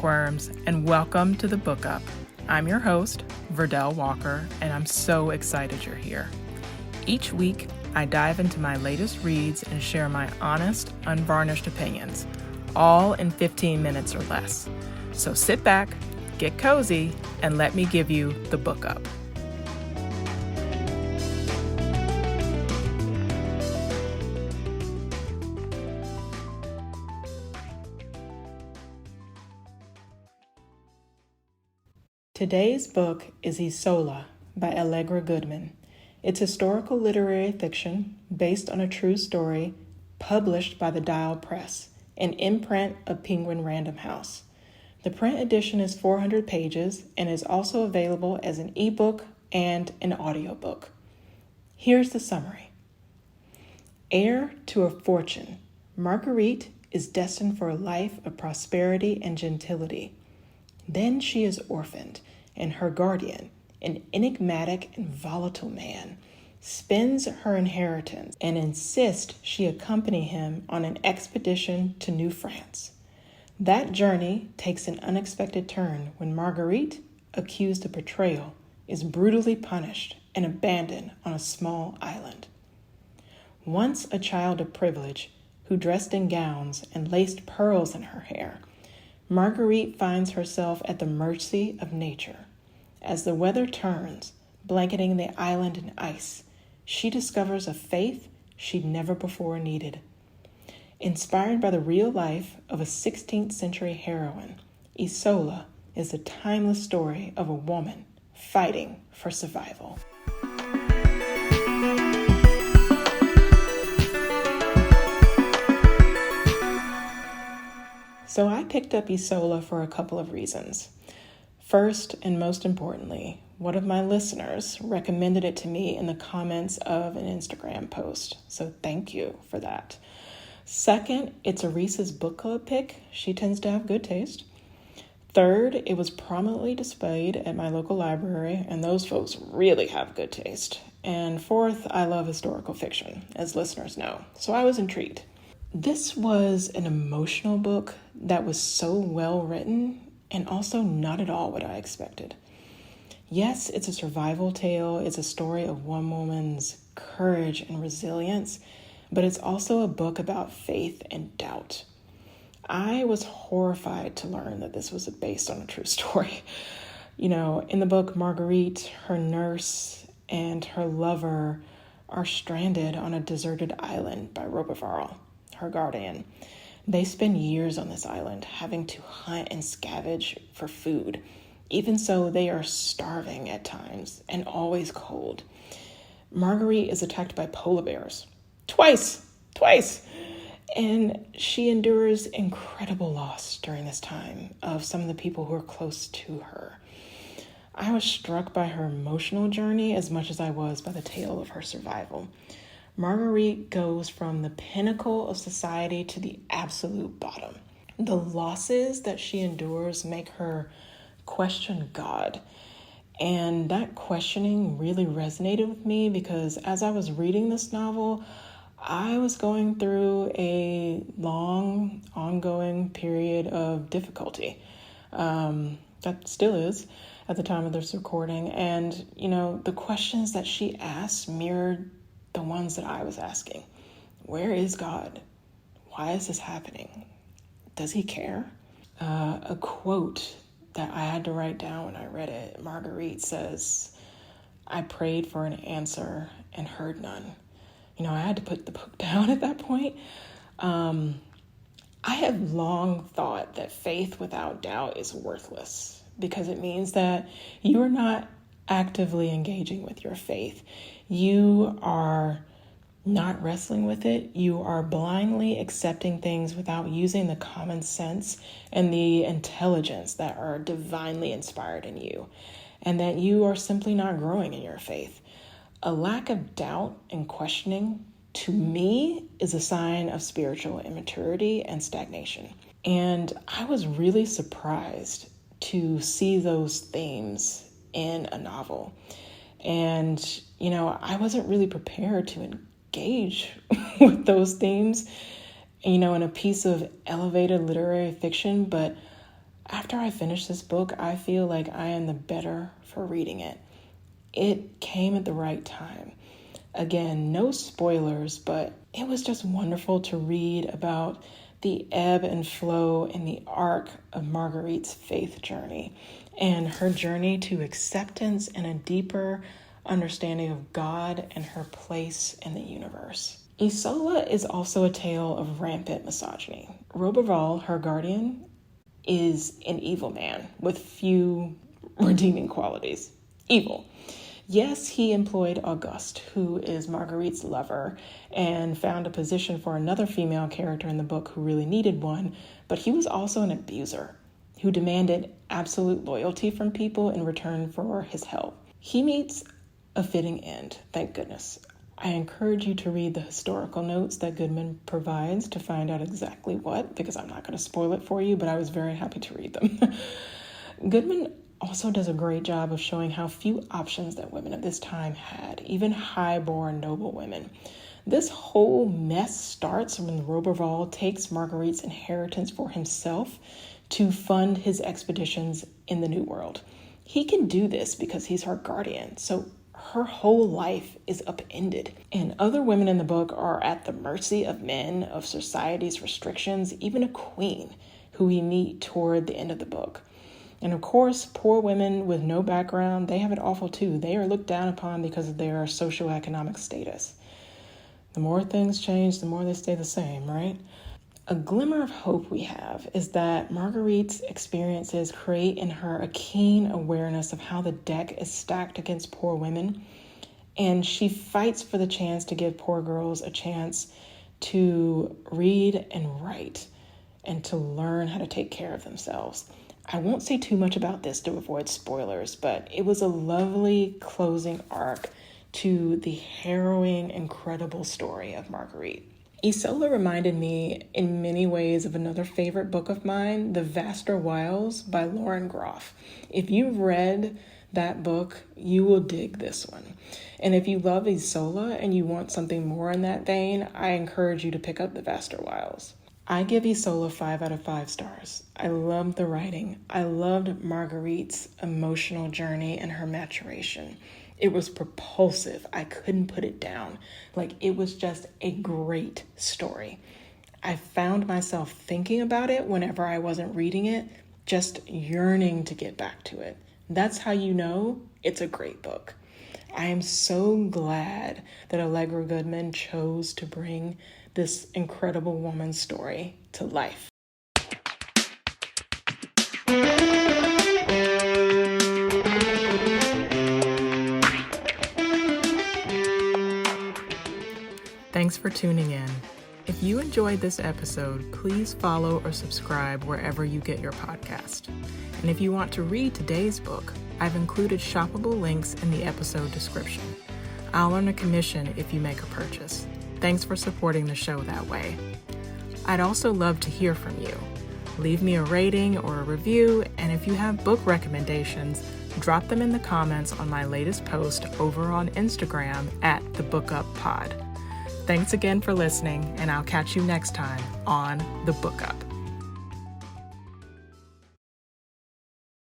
bookworms, and welcome to the Book Up. I'm your host, Verdell Walker, and I'm so excited you're here. Each week, I dive into my latest reads and share my honest, unvarnished opinions, all in 15 minutes or less. So sit back, get cozy, and let me give you the Book Up. Today's book is Isola by Allegra Goodman. It's historical literary fiction based on a true story published by the Dial Press, an imprint of Penguin Random House. The print edition is 400 pages and is also available as an eBook and an audiobook. Here's the summary. Heir to a fortune, Marguerite is destined for a life of prosperity and gentility. Then she is orphaned, and her guardian, an enigmatic and volatile man, spends her inheritance and insists she accompany him on an expedition to New France. That journey takes an unexpected turn when Marguerite, accused of betrayal, is brutally punished and abandoned on a small island. Once a child of privilege who dressed in gowns and laced pearls in her hair, Marguerite finds herself at the mercy of nature. As the weather turns, blanketing the island in ice, she discovers a faith she'd never before needed. Inspired by the real life of a 16th century heroine, Isola is a timeless story of a woman fighting for survival. So I picked up Isola for a couple of reasons. First, and most importantly, one of my listeners recommended it to me in the comments of an Instagram post, so thank you for that. Second, it's a Reese's Book Club pick. She tends to have good taste. Third, it was prominently displayed at my local library, and those folks really have good taste. And fourth, I love historical fiction, as listeners know, so I was intrigued. This was an emotional book that was so well written and also not at all what I expected. Yes, it's a survival tale. It's a story of one woman's courage and resilience, but it's also a book about faith and doubt. I was horrified to learn that this was based on a true story. You know, in the book, Marguerite, her nurse, and her lover are stranded on a deserted island by Roberval, her guardian. They spend years on this island having to hunt and scavenge for food. Even so, they are starving at times and always cold. Marguerite is attacked by polar bears. Twice! And she endures incredible loss during this time of some of the people who are close to her. I was struck by her emotional journey as much as I was by the tale of her survival. Marguerite goes from the pinnacle of society to the absolute bottom. The losses that she endures make her question God. And that questioning really resonated with me because as I was reading this novel, I was going through a long, ongoing period of difficulty. That still is at the time of this recording. And, you know, the questions that she asked mirrored the ones that I was asking. Where is God? Why is this happening? Does he care? A quote that I had to write down when I read it, Marguerite says, I prayed for an answer and heard none. You know, I had to put the book down at that point. I have long thought that faith without doubt is worthless because it means that you are not actively engaging with your faith. You are not wrestling with it. You are blindly accepting things without using the common sense and the intelligence that are divinely inspired in you, and that you are simply not growing in your faith. A lack of doubt and questioning, to me, is a sign of spiritual immaturity and stagnation. And I was really surprised to see those themes in a novel. And, you know, I wasn't really prepared to engage with those themes, you know, in a piece of elevated literary fiction, but After I finish this book, I feel like I am the better for reading it. It came at the right time. Again, no spoilers, but it was just wonderful to read about the ebb and flow and the arc of Marguerite's faith journey and her journey to acceptance and a deeper understanding of God and her place in the universe. Isola is also a tale of rampant misogyny. Roberval, her guardian, is an evil man with few redeeming qualities. Evil. Yes, he employed Auguste, who is Marguerite's lover, and found a position for another female character in the book who really needed one, but he was also an abuser who demanded absolute loyalty from people in return for his help. He meets a fitting end, thank goodness. I encourage you to read the historical notes that Goodman provides to find out exactly what, because I'm not going to spoil it for you, but I was very happy to read them. Goodman also does a great job of showing how few options that women of this time had, even high-born noblewomen. This whole mess starts when Roberval takes Marguerite's inheritance for himself to fund his expeditions in the New World. He can do this because he's her guardian, so her whole life is upended. And other women in the book are at the mercy of men, of society's restrictions, even a queen who we meet toward the end of the book. And of course, poor women with no background, they have it awful too. They are looked down upon because of their socioeconomic status. The more things change, the more they stay the same, right? A glimmer of hope we have is that Marguerite's experiences create in her a keen awareness of how the deck is stacked against poor women, and she fights for the chance to give poor girls a chance to read and write and to learn how to take care of themselves. I won't say too much about this to avoid spoilers, but it was a lovely closing arc to the harrowing, incredible story of Marguerite. Isola reminded me in many ways of another favorite book of mine, The Vaster Wilds by Lauren Groff. If you've read that book, you will dig this one. And if you love Isola and you want something more in that vein, I encourage you to pick up The Vaster Wilds. I give Isola 5 out of 5 stars. I loved the writing. I loved Marguerite's emotional journey and her maturation. It was propulsive. I couldn't put it down. It was just a great story. I found myself thinking about it whenever I wasn't reading it, just yearning to get back to it. That's how you know it's a great book. I am so glad that Allegra Goodman chose to bring this incredible woman's story to life. Thanks for tuning in. If you enjoyed this episode, please follow or subscribe wherever you get your podcast. And if you want to read today's book, I've included shoppable links in the episode description. I'll earn a commission if you make a purchase. Thanks for supporting the show that way. I'd also love to hear from you. Leave me a rating or a review, and if you have book recommendations, drop them in the comments on my latest post over on Instagram at @thebookuppod. Thanks again for listening, and I'll catch you next time on The Book Up.